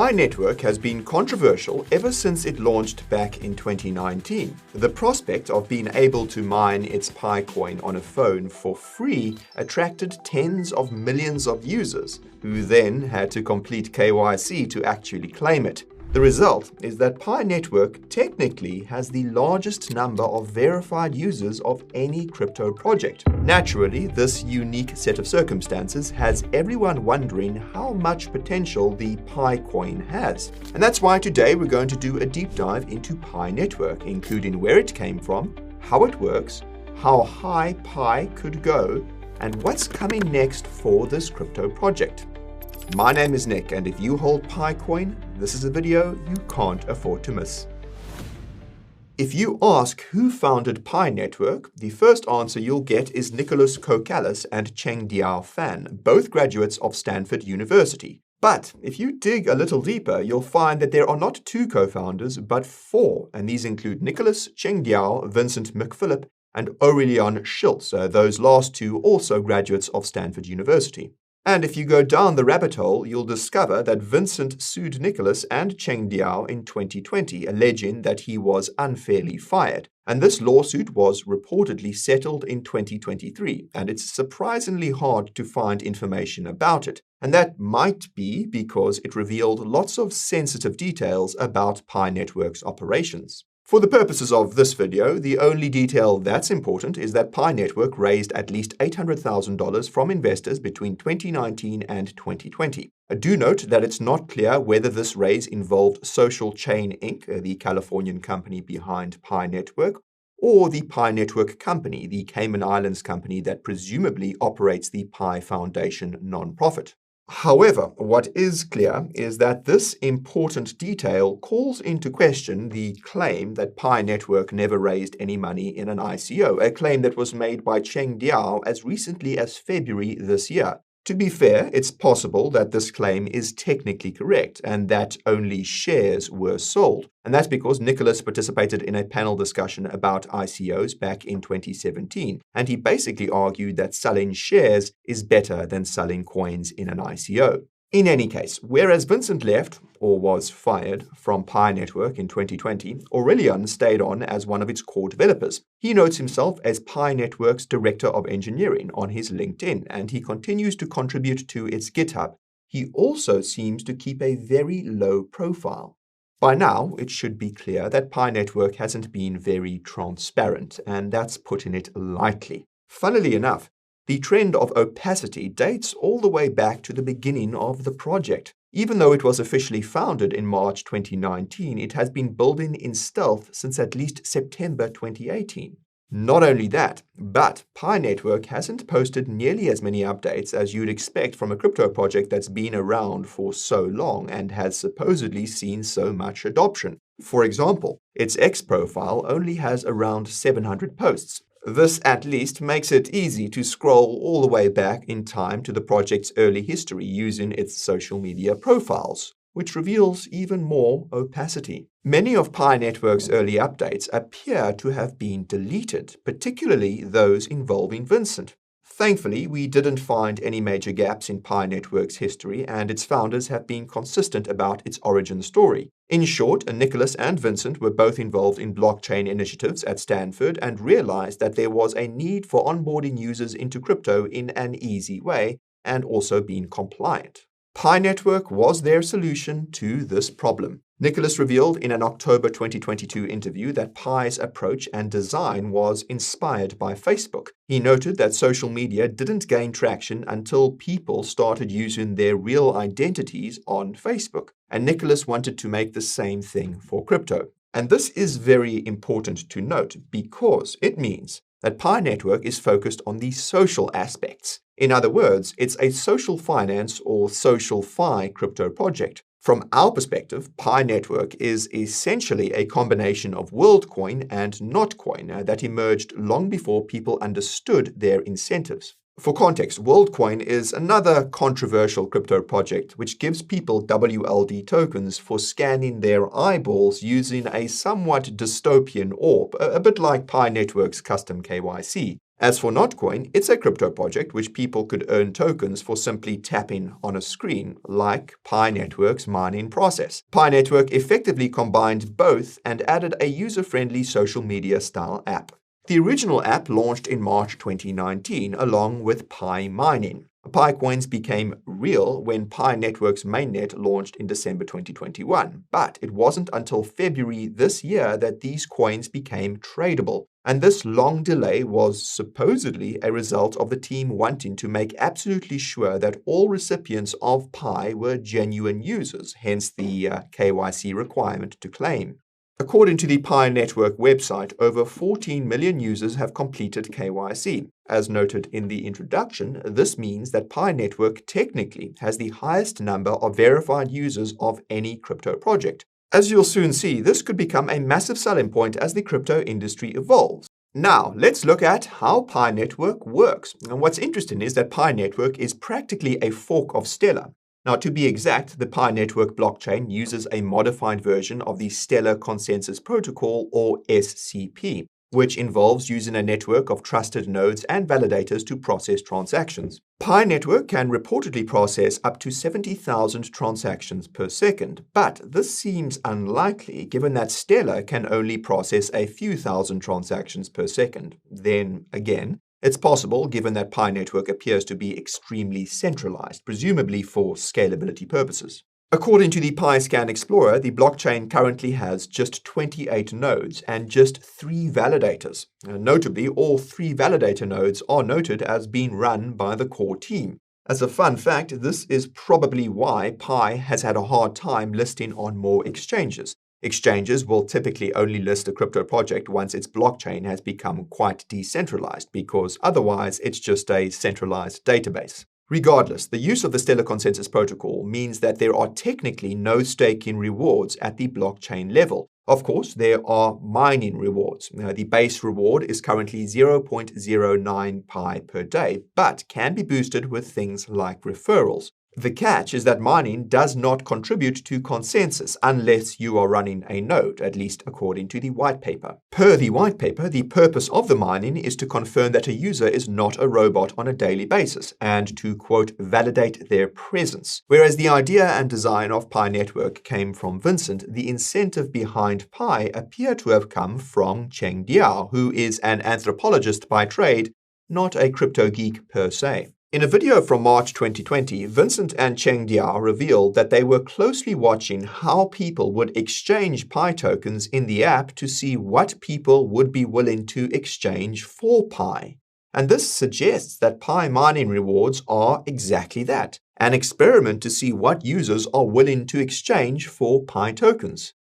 Pi Network has been controversial ever since it launched back in 2019. The prospect of being able to mine its Paikoin on a phone for free attracted tens of millions of users, who then had to complete KYC to actually claim it. The result is that Pi Network technically has the largest number of verified users of any crypto project. Naturally, this unique set of circumstances has everyone wondering how much potential the Pi coin has. And that's why today we're going to do a deep dive into Pi Network, including where it came from, how it works, how high Pi could go, and what's coming next for this crypto project. My name is Nick, and if you hold Paikoin, this is a video you can't afford to miss. If you ask who founded Pi Network, the first answer you'll get is Nicholas Kokalis and Cheng Diao Fan, both graduates of Stanford University. But if you dig a little deeper, you'll find that there are not two co-founders, but four, and these include Nicholas, Cheng Diao, Vincent McPhillip, and Aurelian Schultz, those last two also graduates of Stanford University. And if you go down the rabbit hole, you'll discover that Vincent sued Nicholas and Cheng Diao in 2020, alleging that he was unfairly fired. And this lawsuit was reportedly settled in 2023, and it's surprisingly hard to find information about it. And that might be because it revealed lots of sensitive details about Pi Network's operations. For the purposes of this video, the only detail that's important is that Pi Network raised at least $800,000 from investors between 2019 and 2020. Do note that it's not clear whether this raise involved Social Chain Inc., the Californian company behind Pi Network, or the Pi Network Company, the Cayman Islands company that presumably operates the Pi Foundation nonprofit. However, what is clear is that this important detail calls into question the claim that Pi Network never raised any money in an ICO, a claim that was made by Cheng Diao as recently as February this year. To be fair, it's possible that this claim is technically correct and that only shares were sold. And that's because Nicholas participated in a panel discussion about ICOs back in 2017, and he basically argued that selling shares is better than selling coins in an ICO. In any case, whereas Vincent left, or was fired, from Pi Network in 2020, Aurelian stayed on as one of its core developers. He notes himself as Pi Network's Director of Engineering on his LinkedIn, and he continues to contribute to its GitHub. He also seems to keep a very low profile. By now, it should be clear that Pi Network hasn't been very transparent, and that's putting it lightly. Funnily enough, the trend of opacity dates all the way back to the beginning of the project. Even though it was officially founded in March 2019, it has been building in stealth since at least September 2018. Not only that, but Pi Network hasn't posted nearly as many updates as you'd expect from a crypto project that's been around for so long and has supposedly seen so much adoption. For example, its X profile only has around 700 posts. This at least makes it easy to scroll all the way back in time to the project's early history using its social media profiles, which reveals even more opacity. Many of Pi Network's early updates appear to have been deleted, particularly those involving Vincent. Thankfully, we didn't find any major gaps in Pi Network's history, and its founders have been consistent about its origin story. In short, Nicholas and Vincent were both involved in blockchain initiatives at Stanford and realized that there was a need for onboarding users into crypto in an easy way and also being compliant. Pi Network was their solution to this problem. Nicholas revealed in an October 2022 interview that Pi's approach and design was inspired by Facebook. He noted that social media didn't gain traction until people started using their real identities on Facebook, and Nicholas wanted to make the same thing for crypto. And this is very important to note because it means that Pi Network is focused on the social aspects. In other words, it's a social finance or social fi crypto project. From our perspective, Pi Network is essentially a combination of WorldCoin and Notcoin that emerged long before people understood their incentives. For context, WorldCoin is another controversial crypto project which gives people WLD tokens for scanning their eyeballs using a somewhat dystopian orb, a bit like Pi Network's custom KYC. As for Notcoin, it's a crypto project which people could earn tokens for simply tapping on a screen, like Pi Network's mining process. Pi Network effectively combined both and added a user-friendly social media style app. The original app launched in March 2019 along with Pi mining. Pi coins became real when Pi Network's mainnet launched in December 2021, but it wasn't until February this year that these coins became tradable. And this long delay was supposedly a result of the team wanting to make absolutely sure that all recipients of Pi were genuine users, hence the KYC requirement to claim. According to the Pi Network website, over 14 million users have completed KYC. As noted in the introduction, this means that Pi Network technically has the highest number of verified users of any crypto project. As you'll soon see, this could become a massive selling point as the crypto industry evolves. Now, let's look at how Pi Network works. And what's interesting is that Pi Network is practically a fork of Stellar. Now, to be exact, the Pi Network blockchain uses a modified version of the Stellar Consensus Protocol, or SCP, which involves using a network of trusted nodes and validators to process transactions. Pi Network can reportedly process up to 70,000 transactions per second, but this seems unlikely given that Stellar can only process a few thousand transactions per second. Then again, it's possible given that Pi Network appears to be extremely centralized, presumably for scalability purposes. According to the PiScan Explorer, the blockchain currently has just 28 nodes and just 3 validators. Notably, all 3 validator nodes are noted as being run by the core team. As a fun fact, this is probably why Pi has had a hard time listing on more exchanges. Exchanges will typically only list a crypto project once its blockchain has become quite decentralized, because otherwise it's just a centralized database. Regardless, the use of the Stellar Consensus Protocol means that there are technically no staking rewards at the blockchain level. Of course, there are mining rewards. Now, the base reward is currently 0.09 Pi per day, but can be boosted with things like referrals. The catch is that mining does not contribute to consensus unless you are running a node, at least according to the white paper. Per the white paper, the purpose of the mining is to confirm that a user is not a robot on a daily basis and to, quote, validate their presence. Whereas the idea and design of Pi Network came from Vincent, the incentive behind Pi appear to have come from Cheng Diao, who is an anthropologist by trade, not a crypto geek per se. In a video from March 2020, Vincent and Cheng Diao revealed that they were closely watching how people would exchange Pi tokens in the app to see what people would be willing to exchange for Pi. And this suggests that Pi mining rewards are exactly that, an experiment to see what users are willing to exchange for Pi tokens.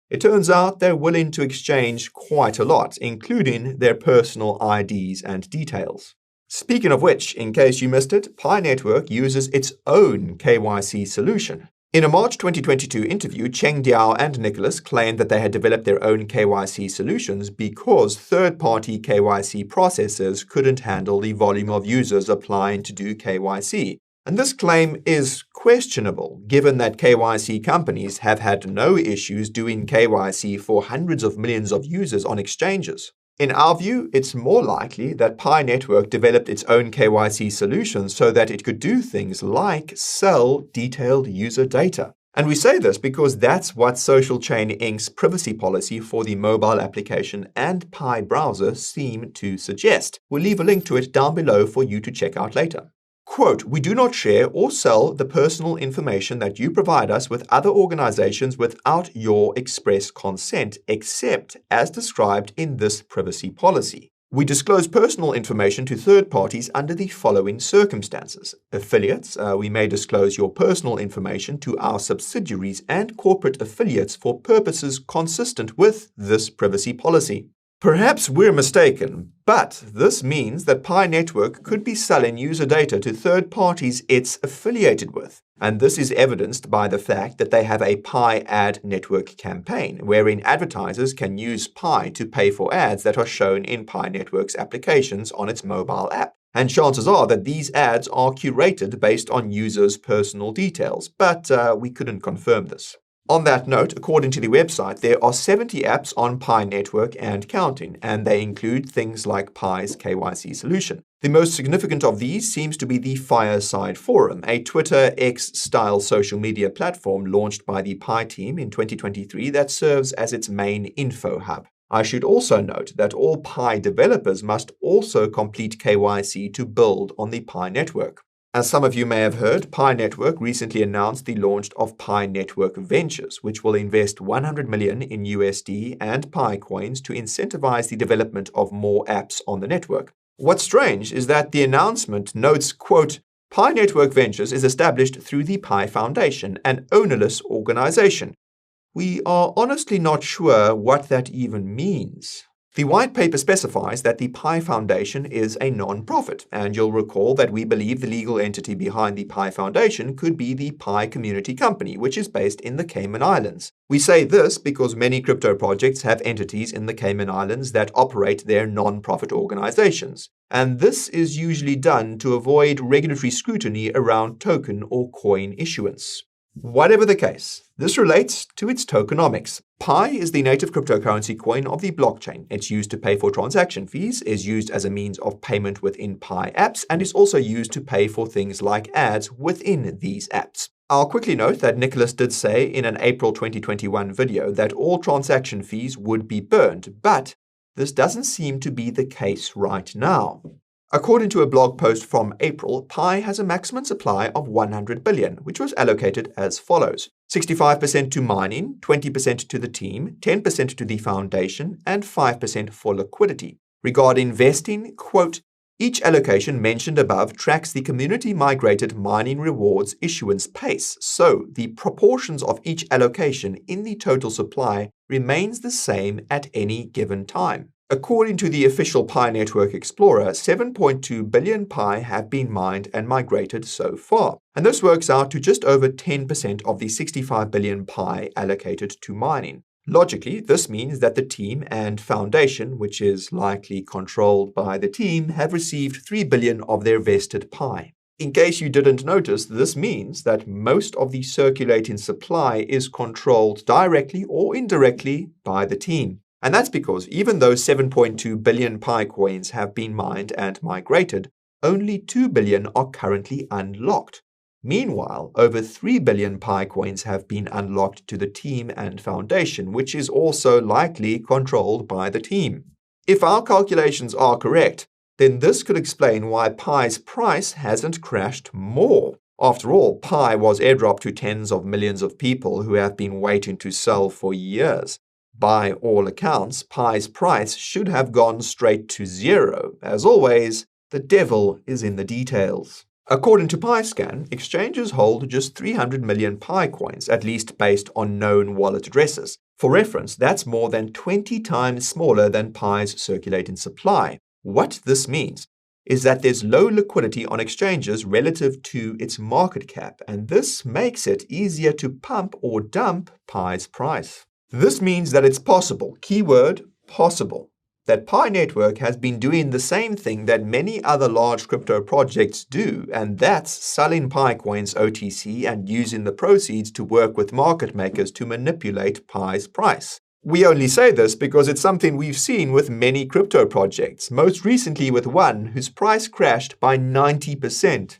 It turns out they're willing to exchange quite a lot, including their personal IDs and details. Speaking of which, in case you missed it, Pi Network uses its own KYC solution. In a March 2022 interview, Cheng Diao and Nicholas claimed that they had developed their own KYC solutions because third-party KYC processors couldn't handle the volume of users applying to do KYC. And this claim is questionable, given that KYC companies have had no issues doing KYC for hundreds of millions of users on exchanges. In our view, it's more likely that Pi Network developed its own KYC solution so that it could do things like sell detailed user data. And we say this because that's what Social Chain Inc.'s privacy policy for the mobile application and Pi browser seem to suggest. We'll leave a link to it down below for you to check out later. Quote, we do not share or sell the personal information that you provide us with other organizations without your express consent, except as described in this privacy policy. We disclose personal information to third parties under the following circumstances. Affiliates, we may disclose your personal information to our subsidiaries and corporate affiliates for purposes consistent with this privacy policy. Perhaps we're mistaken, but this means that Pi Network could be selling user data to third parties it's affiliated with. And this is evidenced by the fact that they have a Pi ad network campaign, wherein advertisers can use Pi to pay for ads that are shown in Pi Network's applications on its mobile app. And chances are that these ads are curated based on users' personal details, but we couldn't confirm this. On that note, according to the website, there are 70 apps on Pi Network and counting, and they include things like Pi's KYC solution. The most significant of these seems to be the Fireside Forum, a Twitter X-style social media platform launched by the Pi team in 2023 that serves as its main info hub. I should also note that all Pi developers must also complete KYC to build on the Pi network. As some of you may have heard, Pi Network recently announced the launch of Pi Network Ventures, which will invest $100 million in USD and Pi coins to incentivize the development of more apps on the network. What's strange is that the announcement notes, quote, Pi Network Ventures is established through the Pi Foundation, an ownerless organization. We are honestly not sure what that even means. The white paper specifies that the Pi Foundation is a non-profit, and you'll recall that we believe the legal entity behind the Pi Foundation could be the Pi Community Company, which is based in the Cayman Islands. We say this because many crypto projects have entities in the Cayman Islands that operate their non-profit organizations, and this is usually done to avoid regulatory scrutiny around token or coin issuance. Whatever the case, this relates to its tokenomics. Pi is the native cryptocurrency coin of the blockchain. It's used to pay for transaction fees, is used as a means of payment within Pi apps, and is also used to pay for things like ads within these apps. I'll quickly note that Nicholas did say in an April 2021 video that all transaction fees would be burned, but this doesn't seem to be the case right now. According to a blog post from April, Pi has a maximum supply of 100 billion, which was allocated as follows: 65% to mining, 20% to the team, 10% to the foundation, and 5% for liquidity. Regarding vesting, quote, each allocation mentioned above tracks the community-migrated mining rewards issuance pace, so the proportions of each allocation in the total supply remains the same at any given time. According to the official Pi Network Explorer, 7.2 billion Pi have been mined and migrated so far, and this works out to just over 10% of the 65 billion Pi allocated to mining. Logically, this means that the team and foundation, which is likely controlled by the team, have received 3 billion of their vested Pi. In case you didn't notice, this means that most of the circulating supply is controlled directly or indirectly by the team. And that's because even though 7.2 billion Pi coins have been mined and migrated, only 2 billion are currently unlocked. Meanwhile, over 3 billion Pi coins have been unlocked to the team and foundation, which is also likely controlled by the team. If our calculations are correct, then this could explain why Pi's price hasn't crashed more. After all, Pi was airdropped to tens of millions of people who have been waiting to sell for years. By all accounts, Pi's price should have gone straight to zero. As always, the devil is in the details. According to PiScan, exchanges hold just 300 million Pi coins, at least based on known wallet addresses. For reference, that's more than 20 times smaller than Pi's circulating supply. What this means is that there's low liquidity on exchanges relative to its market cap, and this makes it easier to pump or dump Pi's price. This means that it's possible, keyword possible, that Pi Network has been doing the same thing that many other large crypto projects do, and that's selling Pi coins OTC and using the proceeds to work with market makers to manipulate Pi's price. We only say this because it's something we've seen with many crypto projects, most recently with one whose price crashed by 90%.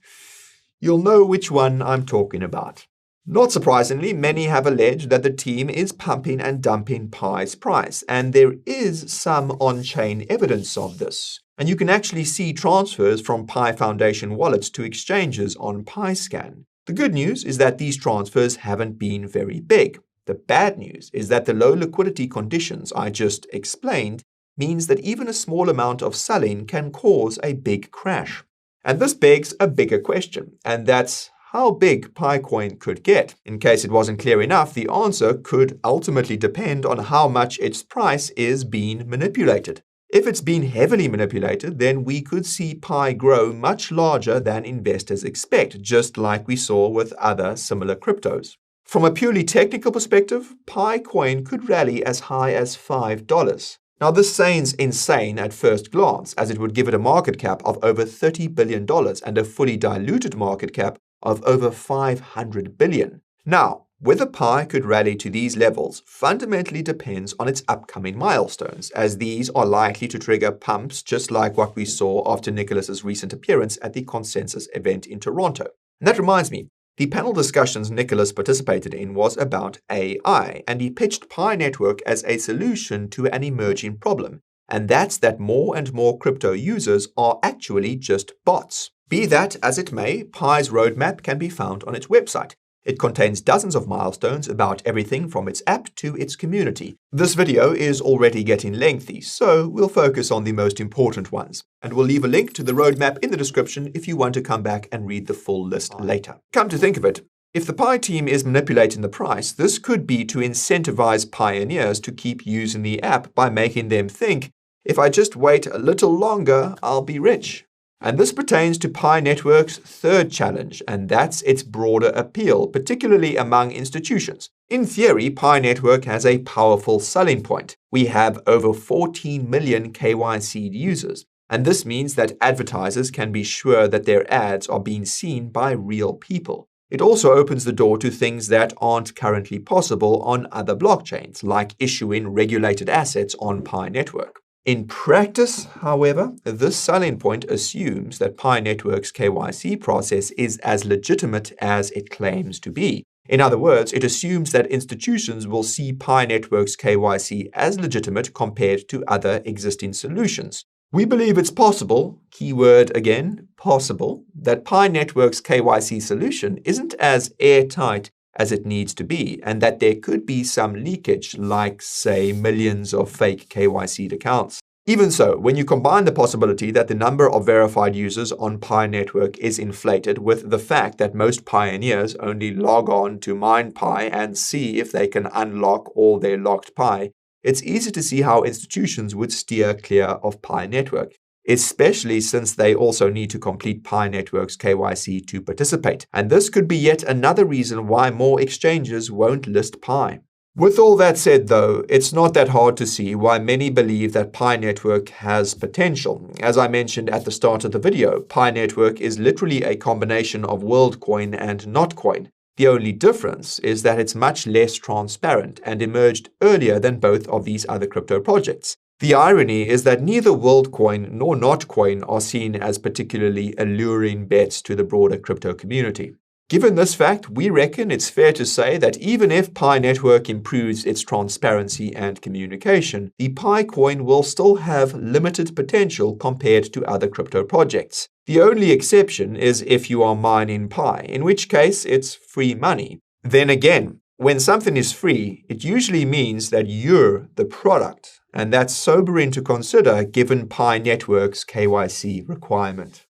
You'll know which one I'm talking about. Not surprisingly, many have alleged that the team is pumping and dumping Pi's price, and there is some on-chain evidence of this. And you can actually see transfers from Pi Foundation wallets to exchanges on PiScan. The good news is that these transfers haven't been very big. The bad news is that the low liquidity conditions I just explained means that even a small amount of selling can cause a big crash. And this begs a bigger question, and that's how big PiCoin could get. In case it wasn't clear enough, the answer could ultimately depend on how much its price is being manipulated. If it's been heavily manipulated, then we could see Pi grow much larger than investors expect, just like we saw with other similar cryptos. From a purely technical perspective, PiCoin could rally as high as $5. Now, this seems insane at first glance, as it would give it a market cap of over $30 billion and a fully diluted market cap of over 500 billion. Now, Whether Pi could rally to these levels fundamentally depends on its upcoming milestones, as these are likely to trigger pumps just like what we saw after Nicholas's recent appearance at the Consensus event in Toronto. And that reminds me, the panel discussions Nicholas participated in was about AI, and he pitched Pi Network as a solution to an emerging problem, and that's that more and more crypto users are actually just bots. Be that as it may, Pi's roadmap can be found on its website. It contains dozens of milestones about everything from its app to its community. This video is already getting lengthy, so we'll focus on the most important ones. And we'll leave a link to the roadmap in the description if you want to come back and read the full list later. Come to think of it, if the Pi team is manipulating the price, this could be to incentivize pioneers to keep using the app by making them think, if I just wait a little longer, I'll be rich. And this pertains to Pi Network's third challenge, and that's its broader appeal, particularly among institutions. In theory, Pi Network has a powerful selling point. We have over 14 million KYC'd users, and this means that advertisers can be sure that their ads are being seen by real people. It also opens the door to things that aren't currently possible on other blockchains, like issuing regulated assets on Pi Network. In practice, however, this selling point assumes that Pi Network's KYC process is as legitimate as it claims to be. In other words, it assumes that institutions will see Pi Network's KYC as legitimate compared to other existing solutions. We believe it's possible, keyword again, possible, that Pi Network's KYC solution isn't as airtight as it needs to be, and that there could be some leakage, like, say, millions of fake KYC'd accounts. Even so, when you combine the possibility that the number of verified users on Pi Network is inflated with the fact that most pioneers only log on to mine Pi and see if they can unlock all their locked Pi, it's easy to see how institutions would steer clear of Pi Network, especially since they also need to complete Pi Network's KYC to participate. And this could be yet another reason why more exchanges won't list Pi. With all that said, though, it's not that hard to see why many believe that Pi Network has potential. As I mentioned at the start of the video, Pi Network is literally a combination of WorldCoin and Notcoin. The only difference is that it's much less transparent and emerged earlier than both of these other crypto projects. The irony is that neither WorldCoin nor Notcoin are seen as particularly alluring bets to the broader crypto community. Given this fact, we reckon it's fair to say that even if Pi Network improves its transparency and communication, the Paikoin will still have limited potential compared to other crypto projects. The only exception is if you are mining Pi, in which case it's free money. Then again, when something is free, it usually means that you're the product, and that's sobering to consider given Pi Network's KYC requirement.